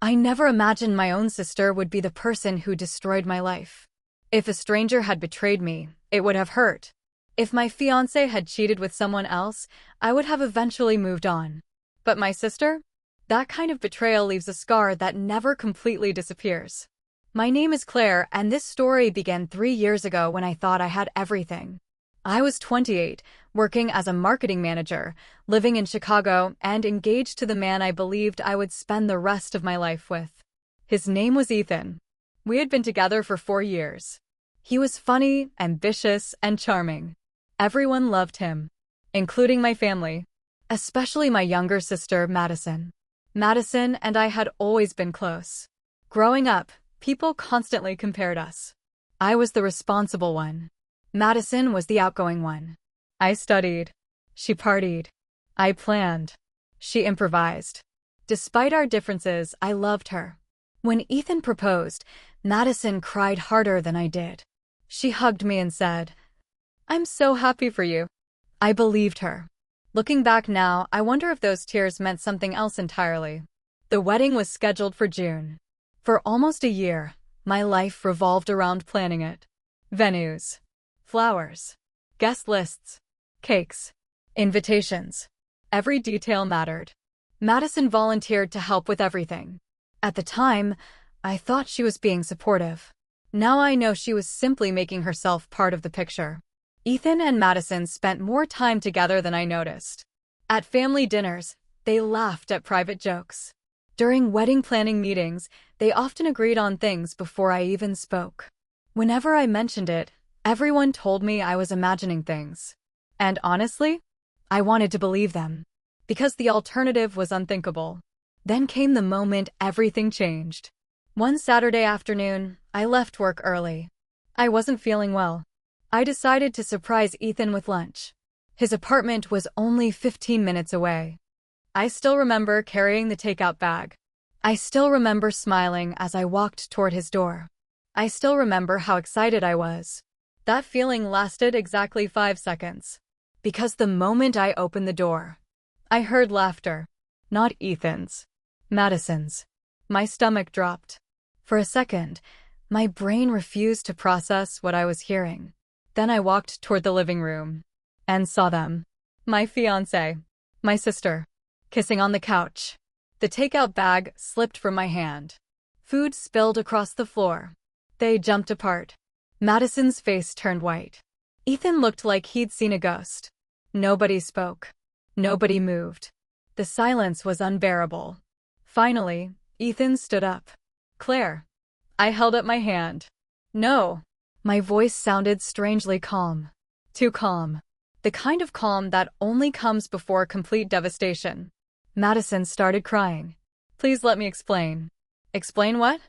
I never imagined my own sister would be the person who destroyed my life. If a stranger had betrayed me, it would have hurt. If my fiancé had cheated with someone else, I would have eventually moved on. But my sister? That kind of betrayal leaves a scar that never completely disappears. My name is Claire, and this story began 3 years ago when I thought I had everything. I was 28, working as a marketing manager, living in Chicago, and engaged to the man I believed I would spend the rest of my life with. His name was Ethan. We had been together for 4 years. He was funny, ambitious, and charming. Everyone loved him, including my family, especially my younger sister, Madison. Madison and I had always been close. Growing up, people constantly compared us. I was the responsible one. Madison was the outgoing one. I studied. She partied. I planned. She improvised. Despite our differences, I loved her. When Ethan proposed, Madison cried harder than I did. She hugged me and said, "I'm so happy for you." I believed her. Looking back now, I wonder if those tears meant something else entirely. The wedding was scheduled for June. For almost a year, my life revolved around planning it. Venues, flowers, guest lists, cakes, invitations. Every detail mattered. Madison volunteered to help with everything. At the time, I thought she was being supportive. Now I know she was simply making herself part of the picture. Ethan and Madison spent more time together than I noticed. At family dinners, they laughed at private jokes. During wedding planning meetings, they often agreed on things before I even spoke. Whenever I mentioned it, everyone told me I was imagining things. And honestly, I wanted to believe them, because the alternative was unthinkable. Then came the moment everything changed. One Saturday afternoon, I left work early. I wasn't feeling well. I decided to surprise Ethan with lunch. His apartment was only 15 minutes away. I still remember carrying the takeout bag. I still remember smiling as I walked toward his door. I still remember how excited I was. That feeling lasted exactly 5 seconds. Because the moment I opened the door, I heard laughter. Not Ethan's. Madison's. My stomach dropped. For a second, my brain refused to process what I was hearing. Then I walked toward the living room and saw them. My fiancé, my sister, kissing on the couch. The takeout bag slipped from my hand. Food spilled across the floor. They jumped apart. Madison's face turned white. Ethan looked like he'd seen a ghost. Nobody spoke. Nobody moved. The silence was unbearable. Finally, Ethan stood up. "Claire." I held up my hand. "No." My voice sounded strangely calm. Too calm. The kind of calm that only comes before complete devastation. Madison started crying. "Please let me explain." "Explain what?"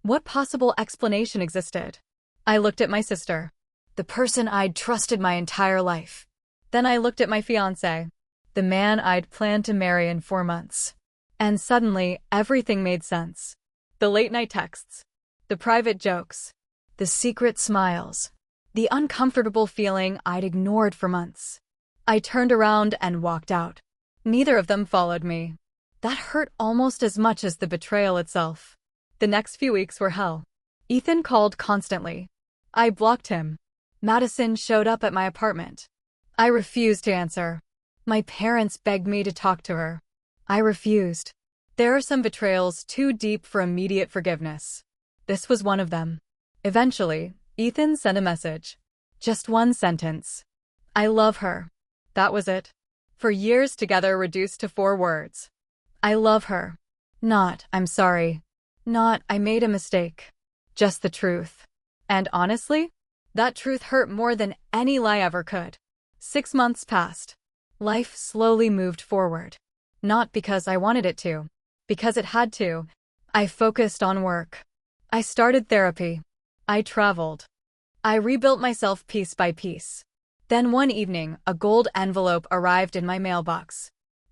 What possible explanation existed? I looked at my sister, the person I'd trusted my entire life. Then I looked at my fiancé, the man I'd planned to marry in 4 months. And suddenly, everything made sense. The late-night texts, the private jokes, the secret smiles, the uncomfortable feeling I'd ignored for months. I turned around and walked out. Neither of them followed me. That hurt almost as much as the betrayal itself. The next few weeks were hell. Ethan called constantly. I blocked him. Madison showed up at my apartment. I refused to answer. My parents begged me to talk to her. I refused. There are some betrayals too deep for immediate forgiveness. This was one of them. Eventually, Ethan sent a message. Just one sentence. "I love her." That was it. For years together reduced to 4 words. I love her. Not, "I'm sorry." Not, "I made a mistake." Just the truth. And honestly, that truth hurt more than any lie ever could. 6 months passed. Life slowly moved forward. Not because I wanted it to. Because it had to. I focused on work. I started therapy. I traveled. I rebuilt myself piece by piece. Then one evening, a gold envelope arrived in my mailbox.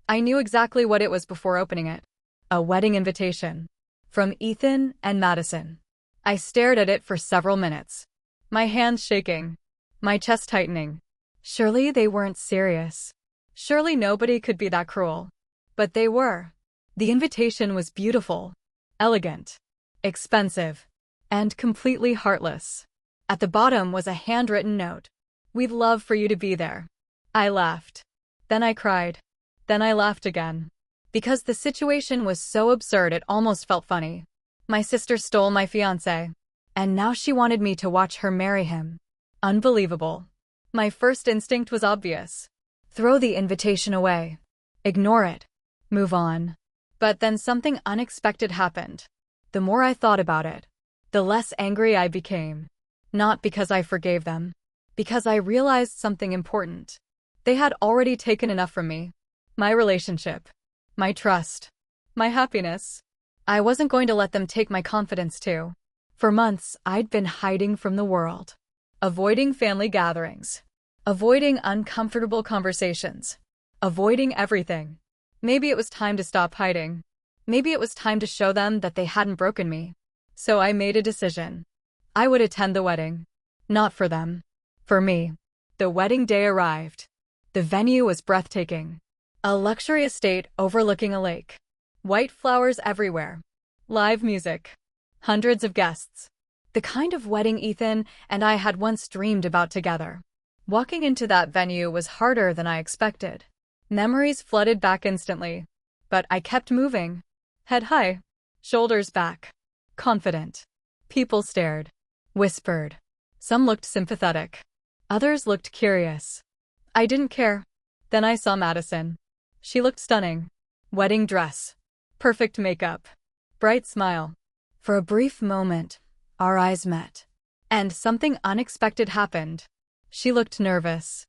I knew exactly what it was before opening it. A wedding invitation. From Ethan and Madison. I stared at it for several minutes. My hands shaking. My chest tightening. Surely they weren't serious. Surely nobody could be that cruel. But they were. The invitation was beautiful. elegant, expensive, and completely heartless. At the bottom was a handwritten note. "We'd love for you to be there." I laughed. Then I cried. Then I laughed again. Because the situation was so absurd it almost felt funny. My sister stole my fiancé, and now she wanted me to watch her marry him. Unbelievable. My first instinct was obvious. Throw the invitation away. Ignore it. Move on. But then something unexpected happened. The more I thought about it, the less angry I became. Not because I forgave them, because I realized something important. They had already taken enough from me. My relationship, my trust, my happiness. I wasn't going to let them take my confidence too. For months, I'd been hiding from the world, avoiding family gatherings, avoiding uncomfortable conversations, avoiding everything. Maybe it was time to stop hiding. Maybe it was time to show them that they hadn't broken me. So I made a decision. I would attend the wedding. Not for them. For me. The wedding day arrived. The venue was breathtaking. A luxury estate overlooking a lake. White flowers everywhere. Live music. Hundreds of guests. The kind of wedding Ethan and I had once dreamed about together. Walking into that venue was harder than I expected. Memories flooded back instantly. But I kept moving. Head high. Shoulders back. Confident. People stared. Whispered. Some looked sympathetic. Others looked curious. I didn't care. Then I saw Madison. She looked stunning. Wedding dress. Perfect makeup. Bright smile. For a brief moment, our eyes met. And something unexpected happened. She looked nervous.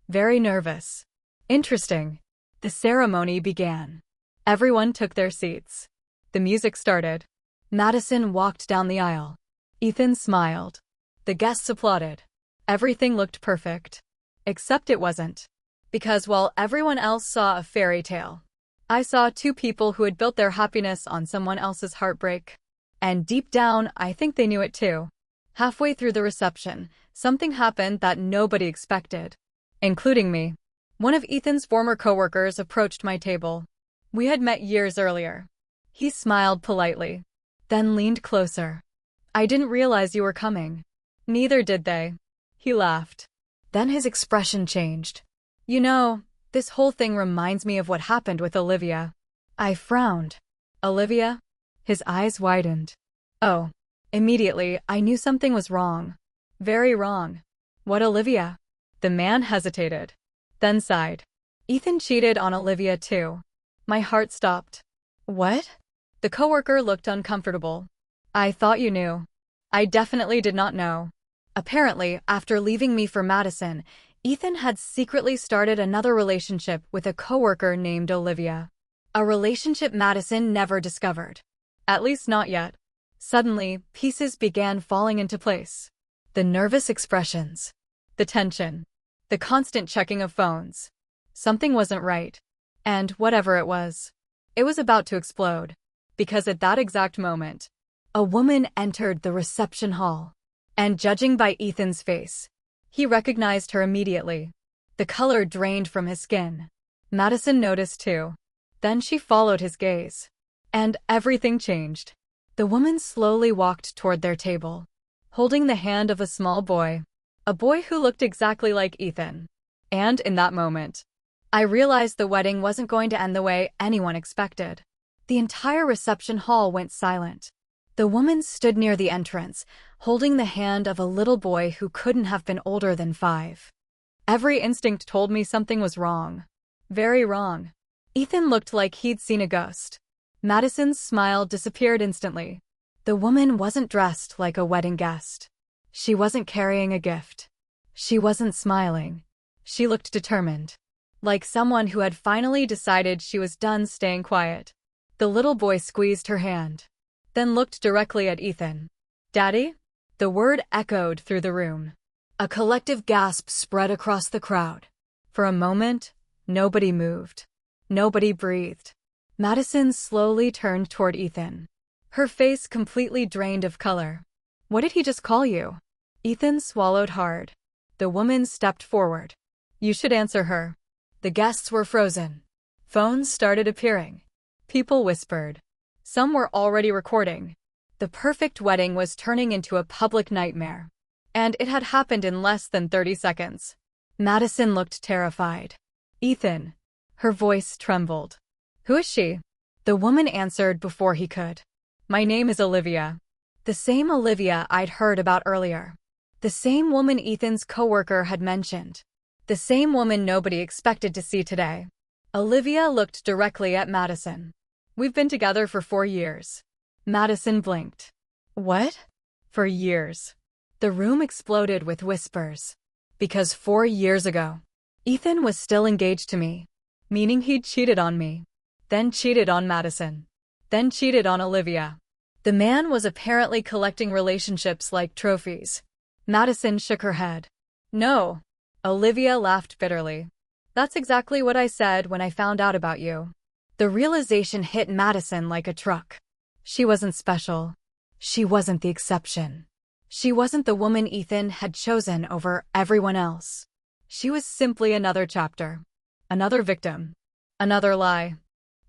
Very nervous. Interesting. The ceremony began. Everyone took their seats. The music started. Madison walked down the aisle. Ethan smiled. The guests applauded. Everything looked perfect. Except it wasn't. Because while everyone else saw a fairy tale, I saw two people who had built their happiness on someone else's heartbreak. And deep down, I think they knew it too. Halfway through the reception, something happened that nobody expected, including me. One of Ethan's former coworkers approached my table. We had met years earlier. He smiled politely, then leaned closer. "I didn't realize you were coming." Neither did they. He laughed. Then his expression changed. "You know, this whole thing reminds me of what happened with Olivia." I frowned. "Olivia?" His eyes widened. "Oh." Immediately, I knew something was wrong. Very wrong. "What Olivia?" The man hesitated, then sighed. "Ethan cheated on Olivia too." My heart stopped. "What?" The coworker looked uncomfortable. "I thought you knew." I definitely did not know. Apparently, after leaving me for Madison, Ethan had secretly started another relationship with a coworker named Olivia. A relationship Madison never discovered. At least not yet. Suddenly, pieces began falling into place. The nervous expressions. The tension. The constant checking of phones. Something wasn't right. And whatever it was about to explode. Because at that exact moment, a woman entered the reception hall. And judging by Ethan's face, he recognized her immediately. The color drained from his skin. Madison noticed too. Then she followed his gaze. And everything changed. The woman slowly walked toward their table, holding the hand of a small boy. A boy who looked exactly like Ethan. And in that moment, I realized the wedding wasn't going to end the way anyone expected. The entire reception hall went silent. The woman stood near the entrance, holding the hand of a little boy who couldn't have been older than 5. Every instinct told me something was wrong. Very wrong. Ethan looked like he'd seen a ghost. Madison's smile disappeared instantly. The woman wasn't dressed like a wedding guest. She wasn't carrying a gift. She wasn't smiling. She looked determined. Like someone who had finally decided she was done staying quiet. The little boy squeezed her hand, then looked directly at Ethan. "Daddy?" The word echoed through the room. A collective gasp spread across the crowd. For a moment, nobody moved. Nobody breathed. Madison slowly turned toward Ethan. Her face completely drained of color. "What did he just call you?" Ethan swallowed hard. The woman stepped forward. "You should answer her." The guests were frozen. Phones started appearing. People whispered. Some were already recording. The perfect wedding was turning into a public nightmare. And it had happened in less than 30 seconds. Madison looked terrified. Ethan. Her voice trembled. Who is she? The woman answered before he could. My name is Olivia. The same Olivia I'd heard about earlier. The same woman Ethan's coworker had mentioned. The same woman nobody expected to see today. Olivia looked directly at Madison. We've been together for 4 years. Madison blinked. What? For years. The room exploded with whispers. Because 4 years ago, Ethan was still engaged to me, meaning he'd cheated on me, then cheated on Madison, then cheated on Olivia. The man was apparently collecting relationships like trophies. Madison shook her head. No. Olivia laughed bitterly. That's exactly what I said when I found out about you. The realization hit Madison like a truck. She wasn't special. She wasn't the exception. She wasn't the woman Ethan had chosen over everyone else. She was simply another chapter. Another victim. Another lie.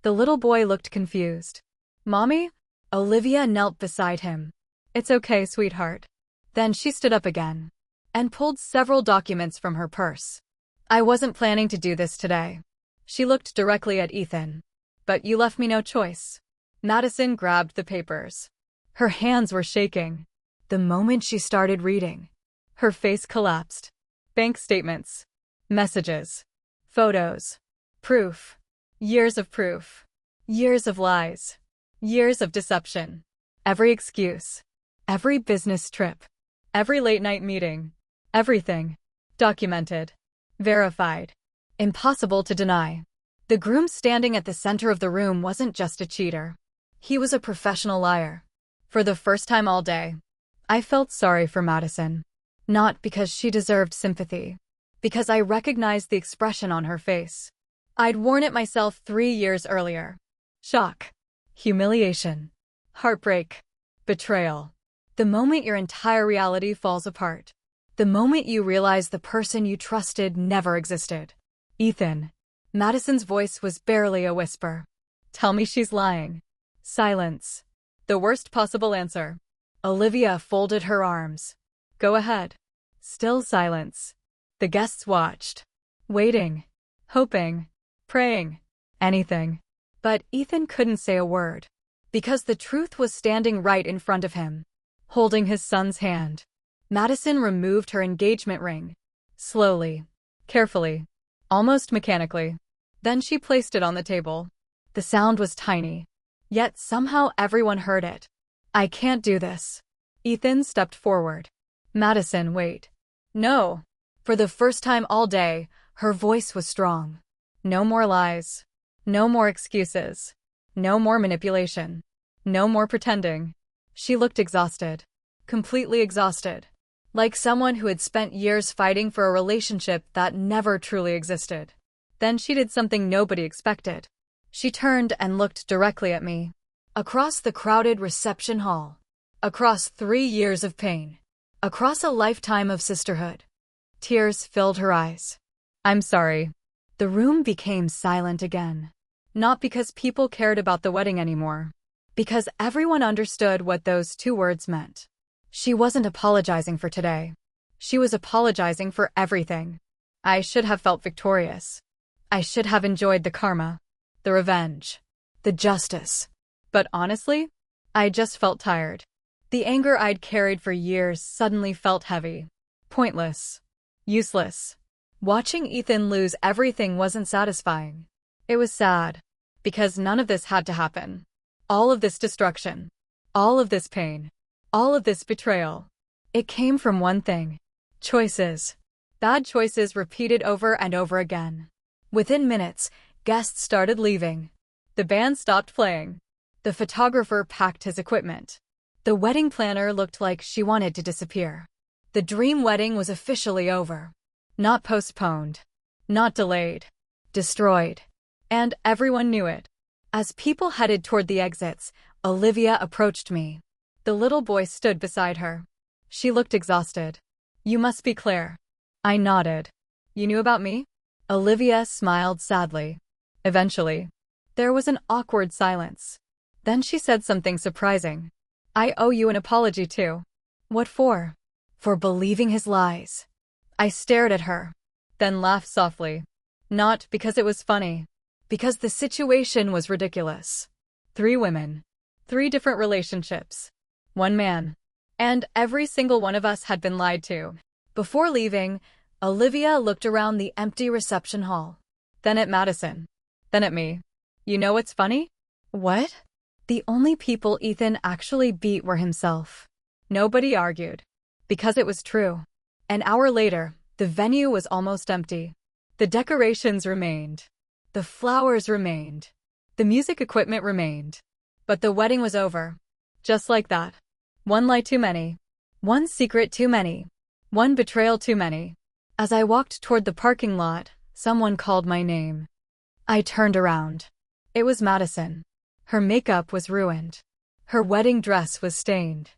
The little boy looked confused. Mommy? Olivia knelt beside him. It's okay, sweetheart. Then she stood up again and pulled several documents from her purse. I wasn't planning to do this today. She looked directly at Ethan. But you left me no choice. Madison grabbed the papers. Her hands were shaking. The moment she started reading, her face collapsed. Bank statements. Messages. Photos. Proof. Years of proof. Years of lies. Years of deception. Every excuse. Every business trip. Every late-night meeting. Everything. Documented. Verified. Impossible to deny. The groom standing at the center of the room wasn't just a cheater. He was a professional liar. For the first time all day, I felt sorry for Madison. Not because she deserved sympathy. Because I recognized the expression on her face. I'd worn it myself 3 years earlier. Shock. Humiliation. Heartbreak. Betrayal. The moment your entire reality falls apart. The moment you realize the person you trusted never existed. Ethan. Madison's voice was barely a whisper. Tell me she's lying. Silence. The worst possible answer. Olivia folded her arms. Go ahead. Still silence. The guests watched. Waiting. Hoping. Praying. Anything. But Ethan couldn't say a word. Because the truth was standing right in front of him. Holding his son's hand. Madison removed her engagement ring. Slowly. Carefully. Almost mechanically. Then she placed it on the table. The sound was tiny. Yet somehow everyone heard it. I can't do this. Ethan stepped forward. Madison, wait. No. For the first time all day, her voice was strong. No more lies. No more excuses. No more manipulation. No more pretending. She looked exhausted. Completely exhausted. Like someone who had spent years fighting for a relationship that never truly existed. Then she did something nobody expected. She turned and looked directly at me. Across the crowded reception hall. Across 3 years of pain. Across a lifetime of sisterhood. Tears filled her eyes. I'm sorry. The room became silent again. Not because people cared about the wedding anymore. Because everyone understood what those 2 words meant. She wasn't apologizing for today. She was apologizing for everything. I should have felt victorious. I should have enjoyed the karma, the revenge, the justice. But honestly, I just felt tired. The anger I'd carried for years suddenly felt heavy. Pointless. Useless. Watching Ethan lose everything wasn't satisfying. It was sad. Because none of this had to happen. All of this destruction. All of this pain. All of this betrayal. It came from one thing. Choices. Bad choices repeated over and over again. Within minutes, guests started leaving. The band stopped playing. The photographer packed his equipment. The wedding planner looked like she wanted to disappear. The dream wedding was officially over. Not postponed. Not delayed. Destroyed. And everyone knew it. As people headed toward the exits, Olivia approached me. The little boy stood beside her. She looked exhausted. You must be Claire. I nodded. You knew about me? Olivia smiled sadly. Eventually. There was an awkward silence. Then she said something surprising. I owe you an apology too. What for? For believing his lies. I stared at her, then laughed softly. Not because it was funny, because the situation was ridiculous. 3 women, 3 different relationships, 1 man. And every single one of us had been lied to. Before leaving, Olivia looked around the empty reception hall. Then at Madison. Then at me. You know what's funny? What? The only people Ethan actually beat were himself. Nobody argued. Because it was true. An hour later, the venue was almost empty. The decorations remained. The flowers remained. The music equipment remained. But the wedding was over. Just like that. 1 lie too many. 1 secret too many. 1 betrayal too many. As I walked toward the parking lot, someone called my name. I turned around. It was Madison. Her makeup was ruined. Her wedding dress was stained.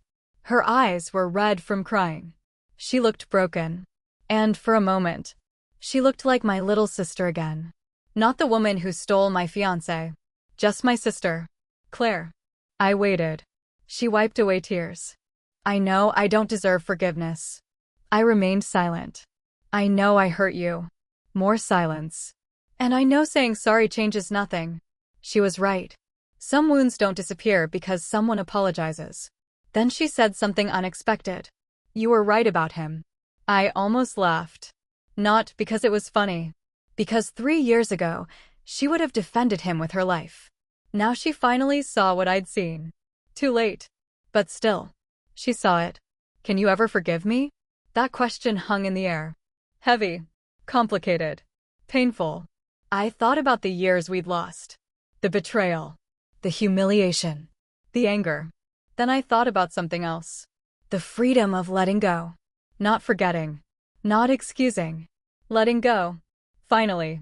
Her eyes were red from crying. She looked broken. And for a moment, she looked like my little sister again. Not the woman who stole my fiancé. Just my sister, Claire. I waited. She wiped away tears. I know I don't deserve forgiveness. I remained silent. I know I hurt you. More silence. And I know saying sorry changes nothing. She was right. Some wounds don't disappear because someone apologizes. Then she said something unexpected. You were right about him. I almost laughed. Not because it was funny. Because 3 years ago, she would have defended him with her life. Now she finally saw what I'd seen. Too late. But still. She saw it. Can you ever forgive me? That question hung in the air. Heavy. Complicated. Painful. I thought about the years we'd lost. The betrayal. The humiliation. The anger. Then I thought about something else. The freedom of letting go. Not forgetting. Not excusing. Letting go. Finally.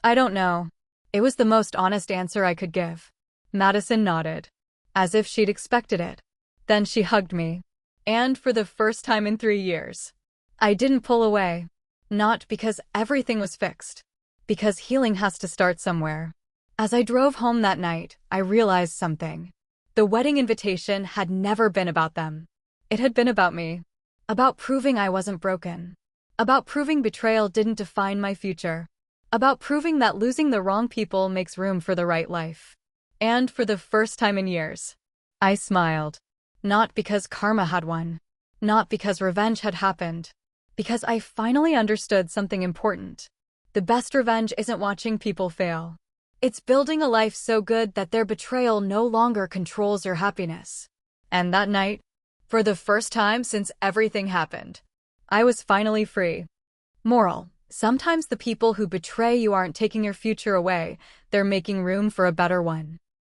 I don't know. It was the most honest answer I could give. Madison nodded. As if she'd expected it. Then she hugged me. And for the first time in 3 years. I didn't pull away. Not because everything was fixed. Because healing has to start somewhere. As I drove home that night, I realized something. The wedding invitation had never been about them. It had been about me. About proving I wasn't broken. About proving betrayal didn't define my future. About proving that losing the wrong people makes room for the right life. And for the first time in years, I smiled. Not because karma had won. Not because revenge had happened. Because I finally understood something important. The best revenge isn't watching people fail. It's building a life so good that their betrayal no longer controls your happiness. And that night, for the first time since everything happened, I was finally free. Moral: sometimes the people who betray you aren't taking your future away, they're making room for a better one.